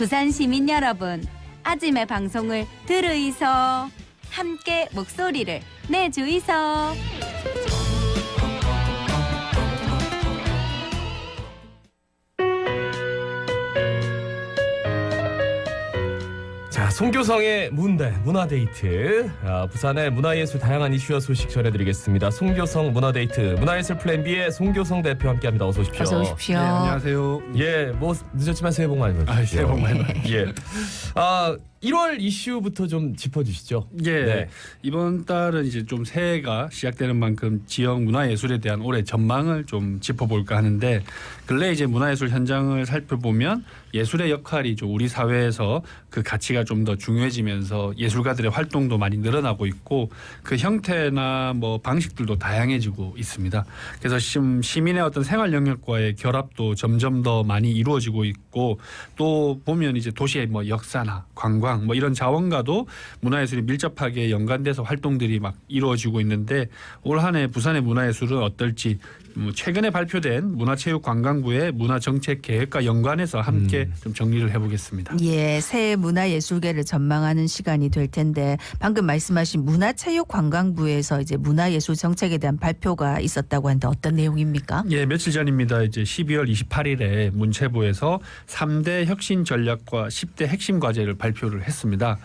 부산 시민 여러분, 아침의 방송을 들으이소. 함께 목소리를 내주이소. 자, 송교성의 문화데이트. 부산의 문화예술 다양한 이슈와 소식 전해드리겠습니다. 송교성 문화데이트, 문화예술 플랜 B의 송교성 대표 함께합니다. 어서 오십시오. 어서 오십시오. 네, 안녕하세요. 예, 뭐 늦었지만 새해 복 많이 받으십시오. 새해 복 많이 받으십시오. 예. 1월 이슈부터 좀 짚어주시죠. 예, 네. 이번 달은 이제 좀 새해가 시작되는 만큼 지역 문화예술에 대한 올해 전망을 좀 짚어볼까 하는데, 근래 이제 문화예술 현장을 살펴보면 예술의 역할이 좀 우리 사회에서 그 가치가 좀 더 중요해지면서 예술가들의 활동도 많이 늘어나고 있고, 그 형태나 뭐 방식들도 다양해지고 있습니다. 그래서 시민의 어떤 생활 영역과의 결합도 점점 더 많이 이루어지고 있고, 또 보면 이제 도시의 뭐 역사나 관광 뭐 이런 자원과도 문화예술이 밀접하게 연관돼서 활동들이 막 이루어지고 있는데, 올 한 해 부산의 문화예술은 어떨지 최근에 발표된 문화체육관광부의 문화정책계획과 연관해서 함께 좀 정리를 해보겠습니다. 예, 새해 문화예술계를 전망하는 시간이 될 텐데, 방금 말씀하신 문화체육관광부에서 이제 문화예술 정책에 대한 발표가 있었다고 하는데 어떤 내용입니까? 예, 며칠 전입니다. 이제 12월 28일에 문체부에서 3대 혁신 전략과 10대 핵심 과제를 발표를 했습니다.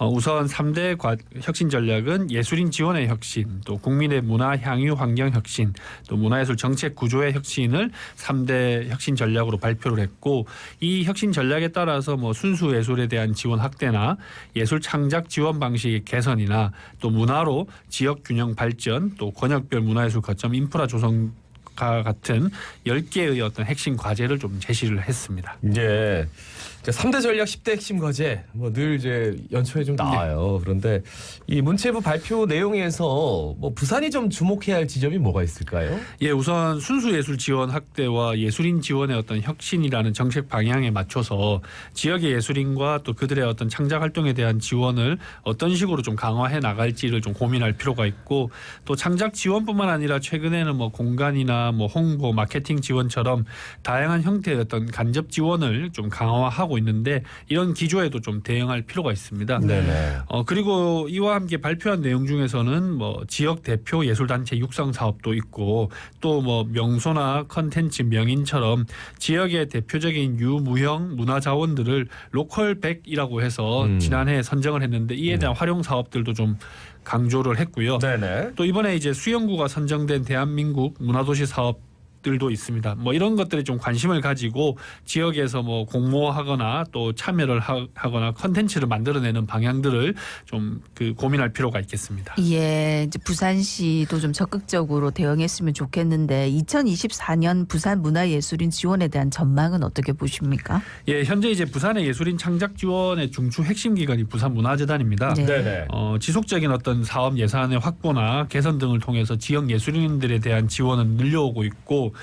우선 3대 혁신 전략은 예술인 지원의 혁신, 또 국민의 문화 향유 환경 혁신, 또 문화예술 정책 구조의 혁신을 3대 혁신 전략으로 발표를 했고, 이 혁신 전략에 따라서 뭐 순수 예술에 대한 지원 확대나 예술 창작 지원 방식의 개선이나 또 문화로 지역 균형 발전, 또 권역별 문화예술 거점 인프라 조성과 같은 10개의 어떤 핵심 과제를 좀 제시를 했습니다. 예. 3대 전략 10대 핵심 과제 뭐 늘 이제 연초에 좀 나와요. 그런데 이 문체부 발표 내용에서 뭐 부산이 좀 주목해야 할 지점이 뭐가 있을까요? 예, 우선 순수 예술 지원 확대와 예술인 지원의 어떤 혁신이라는 정책 방향에 맞춰서 지역의 예술인과 또 그들의 어떤 창작 활동에 대한 지원을 어떤 식으로 좀 강화해 나갈지를 좀 고민할 필요가 있고, 또 창작 지원뿐만 아니라 최근에는 뭐 공간이나 뭐 홍보, 마케팅 지원처럼 다양한 형태의 어떤 간접 지원을 좀 강화하고 있는데, 이런 기조에도 좀 대응할 필요가 있습니다. 네네. 그리고 이와 함께 발표한 내용 중에서는 뭐 지역 대표 예술단체 육성 사업도 있고, 또 뭐 명소나 컨텐츠 명인처럼 지역의 대표적인 유무형 문화 자원들을 로컬 100이라고 해서 지난해 선정을 했는데, 이에 대한 활용 사업들도 좀 강조를 했고요. 네네. 또 이번에 이제 수영구가 선정된 대한민국 문화도시 사업들도 있습니다. 뭐 이런 것들에 좀 관심을 가지고 지역에서 뭐 공모하거나 또 참여를 하거나 컨텐츠를 만들어내는 방향들을 좀 고민할 필요가 있겠습니다. 예, 이제 부산시도 좀 적극적으로 대응했으면 좋겠는데, 2024년 부산 문화예술인 지원에 대한 전망은 어떻게 보십니까? 예, 현재 이제 부산의 예술인 창작 지원의 중추 핵심 기관이 부산문화재단입니다. 네. 네네. 지속적인 어떤 사업 예산의 확보나 개선 등을 통해서 지역 예술인들에 대한 지원은 늘려오고 있고,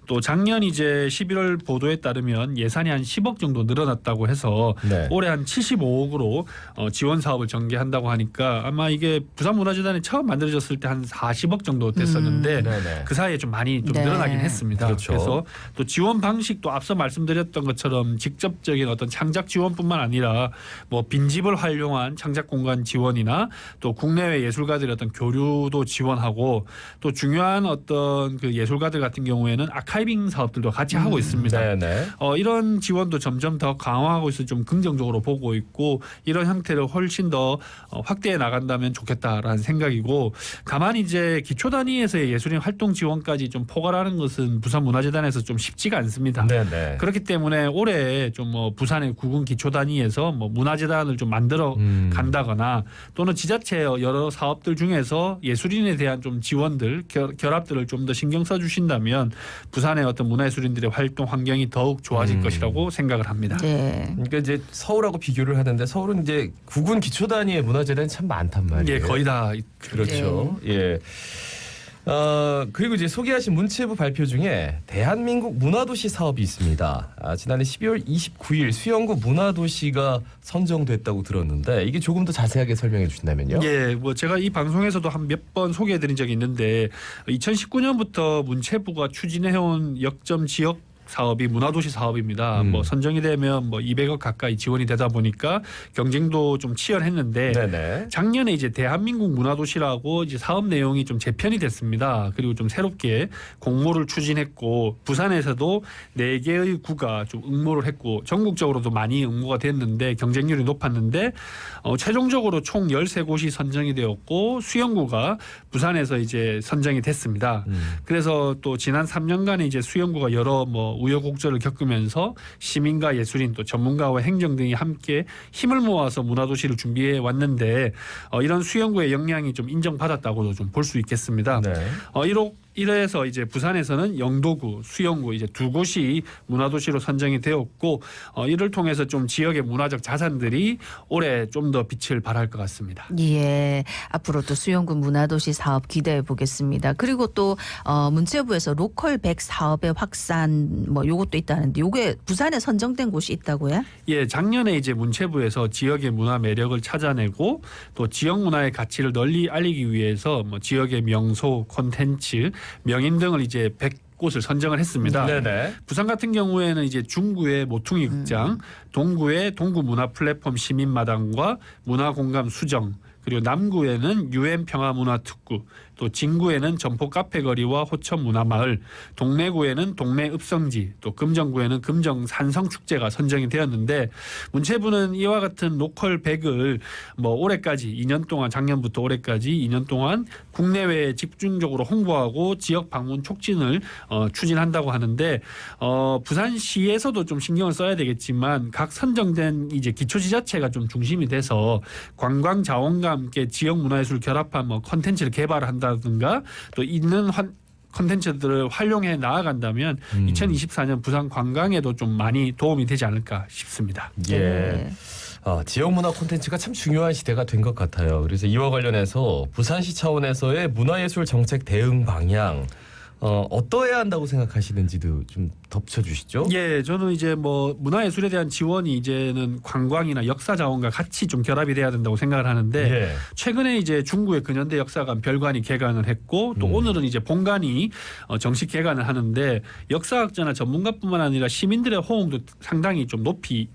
또 작년 이제 11월 보도에 따르면 예산이 한 10억 정도 늘어났다고 해서 네. 올해 한 75억으로 지원 사업을 전개한다고 하니까, 아마 이게 부산문화재단이 처음 만들어졌을 때 한 40억 정도 됐었는데 네네. 그 사이에 좀 많이 좀 네. 늘어나긴 했습니다. 그렇죠. 그래서 또 지원 방식도 앞서 말씀드렸던 것처럼 직접적인 어떤 창작 지원뿐만 아니라 뭐 빈집을 활용한 창작 공간 지원이나 또 국내외 예술가들의 어떤 교류도 지원하고, 또 중요한 어떤 그 예술가들 같은 경우에는 아카이빙 사업들도 같이 하고 있습니다. 네네. 이런 지원도 점점 더 강화하고 있어 좀 긍정적으로 보고 있고, 이런 형태를 훨씬 더 확대해 나간다면 좋겠다라는 생각이고, 다만 이제 기초 단위에서의 예술인 활동 지원까지 좀 포괄하는 것은 부산문화재단에서 좀 쉽지가 않습니다. 네네. 그렇기 때문에 올해 좀 뭐 부산의 구군 기초 단위에서 뭐 문화재단을 좀 만들어 간다거나, 또는 지자체 여러 사업들 중에서 예술인에 대한 좀 지원들, 결합들을 좀 더 신경 써 주신다면 부산의 어떤 문화예술인들의 활동 환경이 더욱 좋아질 것이라고 생각을 합니다. 네. 그러니까 이제 서울하고 비교를 하는데, 서울은 이제 구군 기초 단위의 문화재단이 참 많단 말이에요. 예, 거의 다 그렇죠. 예. 그리고 이제 소개하신 문체부 발표 중에 대한민국 문화도시 사업이 있습니다. 지난해 12월 29일 수영구 문화도시가 선정됐다고 들었는데, 이게 조금 더 자세하게 설명해 주신다면요. 예, 뭐 제가 이 방송에서도 한 몇 번 소개해드린 적이 있는데, 2019년부터 문체부가 추진해온 역점 지역 사업이 문화도시 사업입니다. 뭐 선정이 되면 뭐 200억 가까이 지원이 되다 보니까 경쟁도 좀 치열했는데 네네. 작년에 이제 대한민국 문화도시라고 이제 사업 내용이 좀 재편이 됐습니다. 그리고 좀 새롭게 공모를 추진했고 부산에서도 4개의 구가 좀 응모를 했고 전국적으로도 많이 응모가 됐는데 경쟁률이 높았는데 최종적으로 총 13곳이 선정이 되었고 수영구가 부산에서 이제 선정이 됐습니다. 그래서 또 지난 3년간에 이제 수영구가 여러 뭐 우여곡절을 겪으면서 시민과 예술인 또 전문가와 행정 등이 함께 힘을 모아서 문화도시를 준비해 왔는데 이런 수영구의 역량이 좀 인정받았다고도 좀 볼 수 있겠습니다. 네. 이래서 이제 부산에서는 영도구, 수영구 이제 2곳이 문화도시로 선정이 되었고 이를 통해서 좀 지역의 문화적 자산들이 올해 좀 더 빛을 발할 것 같습니다. 예, 앞으로 또 수영구 문화도시 사업 기대해 보겠습니다. 그리고 또 문체부에서 로컬 100 사업의 확산 뭐 요것도 있다는데 요게 부산에 선정된 곳이 있다고요? 예, 작년에 이제 문체부에서 지역의 문화 매력을 찾아내고 또 지역 문화의 가치를 널리 알리기 위해서 뭐 지역의 명소, 콘텐츠, 명인 등을 이제 100곳을 선정을 했습니다. 네네. 부산 같은 경우에는 이제 중구의 모퉁이 극장, 동구의 동구 문화 플랫폼 시민마당과 문화공감 수정, 그리고 남구에는 UN 평화문화특구, 또 진구에는 점포 카페거리와 호천 문화마을, 동래구에는 동래 읍성지, 또 금정구에는 금정 산성축제가 선정이 되었는데 문체부는 이와 같은 로컬 100을 뭐 올해까지 2년 동안 작년부터 올해까지 2년 동안 국내외에 집중적으로 홍보하고 지역 방문 촉진을 추진한다고 하는데 부산시에서도 좀 신경을 써야 되겠지만 각 선정된 이제 기초지자체가 좀 중심이 돼서 관광 자원과 함께 지역 문화예술 결합한 뭐 컨텐츠를 개발한다든가 또 있는 컨텐츠들을 활용해 나아간다면 2024년 부산 관광에도 좀 많이 도움이 되지 않을까 싶습니다. 예. 네. 지역 문화 콘텐츠가 참 중요한 시대가 된 것 같아요. 그래서 이와 관련해서 부산시 차원에서의 문화예술 정책 대응 방향 어떠해야 한다고 생각하시는지도 좀 덧붙여주시죠. 예, 저는 이제 뭐 문화예술에 대한 지원이 이제는 관광이나 역사 자원과 같이 좀 결합이 돼야 된다고 생각을 하는데 예. 최근에 이제 중구의 근현대 역사관 별관이 개관을 했고 또 오늘은 이제 본관이 정식 개관을 하는데 역사학자나 전문가뿐만 아니라 시민들의 호응도 상당히 좀 높이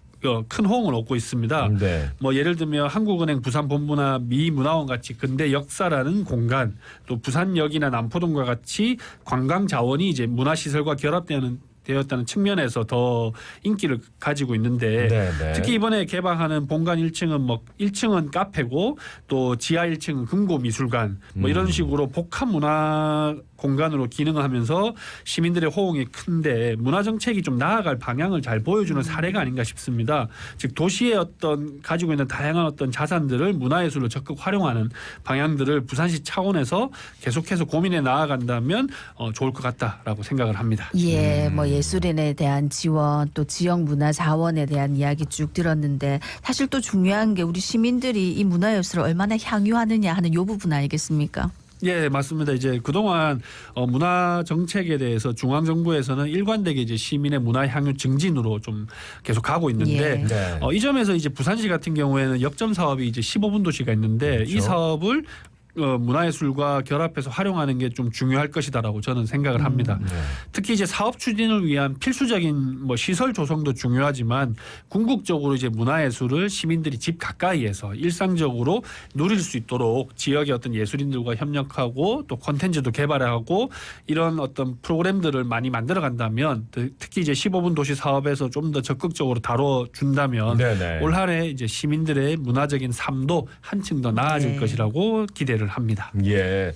큰 호응을 얻고 있습니다. 네. 뭐 예를 들면 한국은행 부산본부나 미문화원 같이 근대 역사라는 공간, 또 부산역이나 남포동과 같이 관광 자원이 이제 문화시설과 되었다는 측면에서 더 인기를 가지고 있는데 네. 특히 이번에 개방하는 본관 1층은 뭐 1층은 카페고 또 지하 1층은 금고미술관 뭐 이런 식으로 복합 문화 공간으로 기능을 하면서 시민들의 호응이 큰데 문화 정책이 좀 나아갈 방향을 잘 보여주는 사례가 아닌가 싶습니다. 즉 도시의 어떤 가지고 있는 다양한 어떤 자산들을 문화예술로 적극 활용하는 방향들을 부산시 차원에서 계속해서 고민해 나아간다면 좋을 것 같다라고 생각을 합니다. 예, 뭐 예술인에 대한 지원 또 지역 문화 자원에 대한 이야기 쭉 들었는데 사실 또 중요한 게 우리 시민들이 이 문화예술을 얼마나 향유하느냐 하는 요 부분 아니겠습니까? 예, 맞습니다. 이제 그동안 문화 정책에 대해서 중앙 정부에서는 일관되게 이제 시민의 문화 향유 증진으로 좀 계속 가고 있는데 예. 네. 이 점에서 이제 부산시 같은 경우에는 역점 사업이 이제 15분 도시가 있는데 그렇죠. 이 사업을 문화예술과 결합해서 활용하는 게 좀 중요할 것이다라고 저는 생각을 합니다. 네. 특히 이제 사업 추진을 위한 필수적인 뭐 시설 조성도 중요하지만 궁극적으로 이제 문화예술을 시민들이 집 가까이에서 일상적으로 누릴 수 있도록 지역의 어떤 예술인들과 협력하고 또 콘텐츠도 개발하고 이런 어떤 프로그램들을 많이 만들어 간다면 특히 이제 15분 도시 사업에서 좀 더 적극적으로 다뤄준다면 네네. 올 한해 이제 시민들의 문화적인 삶도 한층 더 나아질 네. 것이라고 기대를 합니다. 예.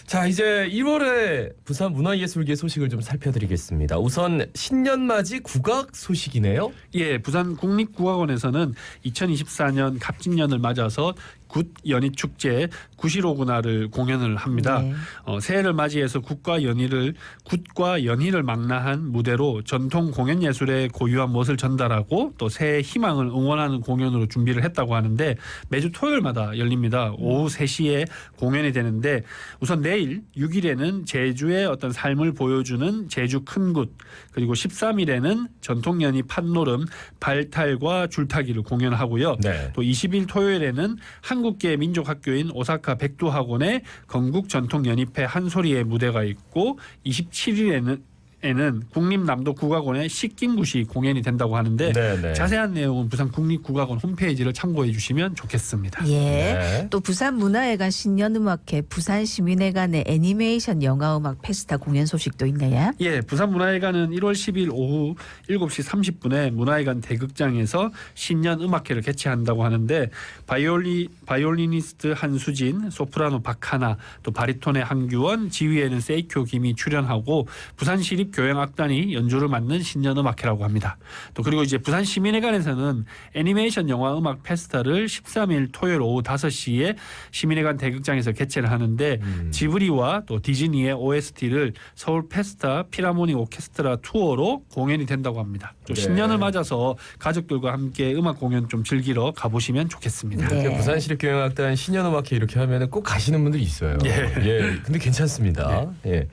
자, 이제 1월에 부산 문화예술계 소식을 좀 살펴드리겠습니다. 우선 신년맞이 국악 소식이네요. 예, 부산 국립국악원에서는 2024년 갑진년을 맞아서 굿 연희축제 구시로구나를 공연을 합니다. 네. 새해를 맞이해서 굿과 연희를 망라한 무대로 전통 공연 예술의 고유한 멋을 전달하고 또 새해 희망을 응원하는 공연으로 준비를 했다고 하는데 매주 토요일마다 열립니다. 오후 3시에 공연이 되는데 우선 내일 6일에는 제주의 어떤 삶을 보여주는 제주 큰굿, 그리고 13일에는 전통 연희 판노름 발탈과 줄타기를 공연하고요. 네. 또 20일 토요일에는 한국계 민족학교인 오사카 백두학원의 건국 전통 연희회 한소리의 무대가 있고 27일에는 에는 국립남도국악원의 식김굿이 공연이 된다고 하는데 네네. 자세한 내용은 부산 국립국악원 홈페이지를 참고해 주시면 좋겠습니다. 예. 네. 또 부산문화회관 신년음악회 부산시민회관의 애니메이션 영화음악 페스타 공연 소식도 있네요. 예, 부산문화회관은 1월 10일 오후 7시 30분에 문화회관 대극장에서 신년 음악회를 개최한다고 하는데 바이올리니스트 한수진, 소프라노 박하나, 또 바리톤의 한규원, 지휘에는 세이쿄 김이 출연하고 부산시립 교향악단이 연주를 맡는 신년음악회라고 합니다. 또 그리고 이제 부산시민회관에서는 애니메이션 영화 음악 페스타를 13일 토요일 오후 5시에 시민회관 대극장에서 개최를 하는데 지브리와 또 디즈니의 OST를 서울 페스타 피라모닉 오케스트라 투어로 공연이 된다고 합니다. 또 네. 신년을 맞아서 가족들과 함께 음악 공연 좀 즐기러 가보시면 좋겠습니다. 네. 부산시립교향악단 신년음악회 이렇게 하면은 꼭 가시는 분들이 있어요. 예. 근데 괜찮습니다. 예.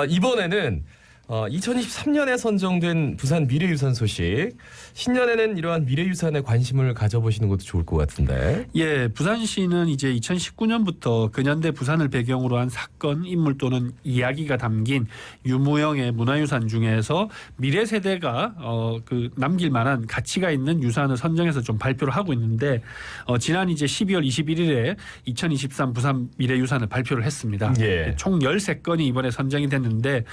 이번에는 2023년에 선정된 부산 미래유산 소식. 신년에는 이러한 미래유산에 관심을 가져보시는 것도 좋을 것 같은데. 예, 부산시는 이제 2019년부터 근현대 부산을 배경으로 한 사건, 인물 또는 이야기가 담긴 유무형의 문화유산 중에서 미래 세대가 그 남길 만한 가치가 있는 유산을 선정해서 좀 발표를 하고 있는데 지난 이제 12월 21일에 2023 부산 미래유산을 발표를 했습니다. 예. 총 13건이 이번에 선정이 됐는데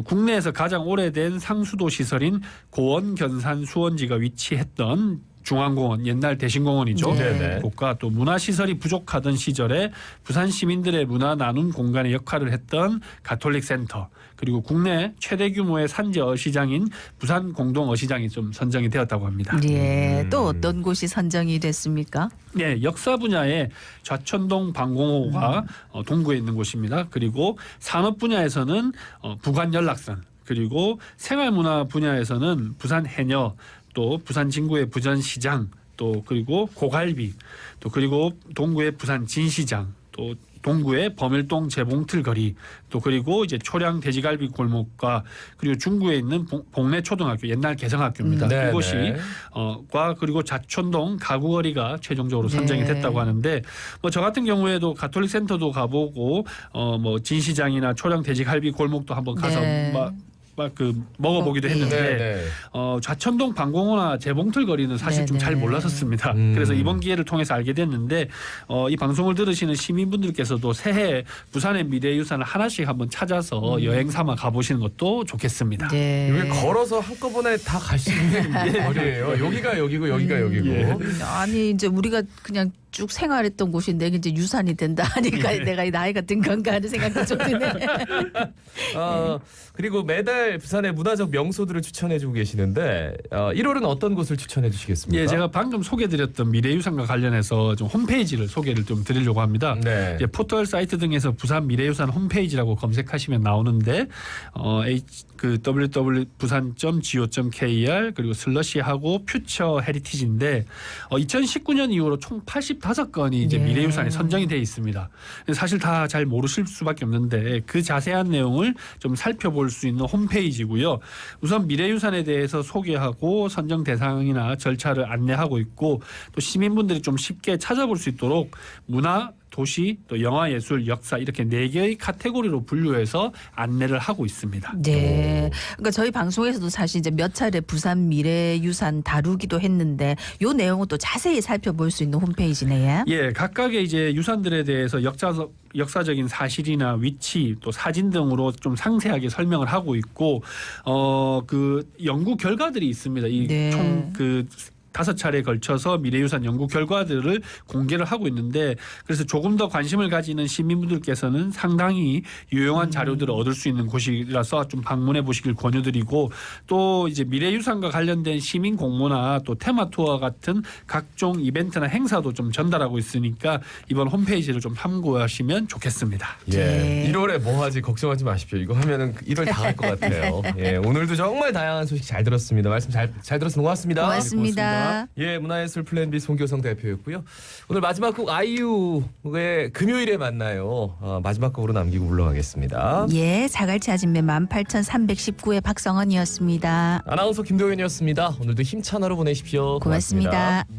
국내에서 가장 오래된 상수도 시설인 고원 견산 수원지가 위치했던 중앙공원, 옛날 대신공원이죠. 네. 곳과 또 문화시설이 부족하던 시절에 부산 시민들의 문화 나눔 공간의 역할을 했던 가톨릭 센터, 그리고 국내 최대 규모의 산재 어시장인 부산 공동 어시장이 좀 선정이 되었다고 합니다. 예. 또 어떤 곳이 선정이 됐습니까? 네, 역사 분야의 좌천동 방공호가 동구에 있는 곳입니다. 그리고 산업 분야에서는 부관 연락선, 그리고 생활문화 분야에서는 부산 해녀, 또 부산 진구의 부전시장, 또 그리고 고갈비, 또 그리고 동구의 부산 진시장, 또 동구의 범일동 재봉틀거리, 또 그리고 이제 초량 돼지갈비 골목과 그리고 중구에 있는 봉내 초등학교, 옛날 개성학교입니다. 네, 이곳이 네. 과 그리고 좌촌동 가구거리가 최종적으로 선정이 네. 됐다고 하는데 뭐 저 같은 경우에도 가톨릭 센터도 가보고 뭐 진시장이나 초량 돼지갈비 골목도 한번 가서 네. 막 그 먹어보기도 했는데 네. 좌천동 방공호나 재봉틀 거리는 사실 좀 잘 네네. 몰랐었습니다. 그래서 이번 기회를 통해서 알게 됐는데 이 방송을 들으시는 시민분들께서도 새해 부산의 미래유산을 하나씩 한번 찾아서 여행 삼아 가보시는 것도 좋겠습니다. 네. 여기 걸어서 한꺼번에 다 갈 수 있는 거리예요. 여기가 여기고 여기가 여기고. 예. 아니 이제 우리가 그냥 쭉 생활했던 곳인데 이제 유산이 된다 하니까 내가 이 나이가 든 건가 하는 생각도 좀 드네. 그리고 매달 부산의 문화적 명소들을 추천해주고 계시는데 1월은 어떤 곳을 추천해 주시겠습니까? 예, 제가 방금 소개드렸던 미래유산과 관련해서 좀 홈페이지를 소개를 좀 드리려고 합니다. 네. 이제 포털 사이트 등에서 부산 미래유산 홈페이지라고 검색하시면 나오는데 www.busan.go.kr 그리고 슬러시하고 퓨처 헤리티지인데 2019년 이후로 총 85건이 이제 예. 미래유산에 선정이 돼 있습니다. 사실 다 잘 모르실 수밖에 없는데 그 자세한 내용을 좀 살펴볼 수 있는 홈페이지고요. 우선 미래유산에 대해서 소개하고 선정 대상이나 절차를 안내하고 있고 또 시민분들이 좀 쉽게 찾아볼 수 있도록 문화, 도시, 또 영화, 예술, 역사 이렇게 4개의 카테고리로 분류해서 안내를 하고 있습니다. 네. 그러니까 저희 방송에서도 사실 이제 몇 차례 부산 미래유산 다루기도 했는데 요 내용을 또 자세히 살펴볼 수 있는 홈페이지네요. 예, 각각의 이제 유산들에 대해서 역사적인 사실이나 위치, 또 사진 등으로 좀 상세하게 설명을 하고 있고 그 연구 결과들이 있습니다. 이 네. 총 그 5차례에 걸쳐서 미래유산 연구 결과들을 공개를 하고 있는데 그래서 조금 더 관심을 가지는 시민분들께서는 상당히 유용한 자료들을 얻을 수 있는 곳이라서 좀 방문해 보시길 권유드리고 또 이제 미래유산과 관련된 시민 공모나 또 테마 투어 같은 각종 이벤트나 행사도 좀 전달하고 있으니까 이번 홈페이지를 좀 참고하시면 좋겠습니다. 예. 네. 1월에 뭐 하지 걱정하지 마십시오. 이거 하면은 1월 다 갈 것 같아요. 예. 오늘도 정말 다양한 소식 잘 들었습니다. 말씀 잘 들었습니다. 고맙습니다. 고맙습니다. 예, 문화예술 플랜 B 송교성 대표였고요. 오늘 마지막 곡 아이유의 금요일에 만나요. 마지막 곡으로 남기고 물러가겠습니다. 예, 자갈치 아진매 18,319의 박성원이었습니다. 아나운서 김도현이었습니다. 오늘도 힘찬 하루 보내십시오. 고맙습니다. 고맙습니다.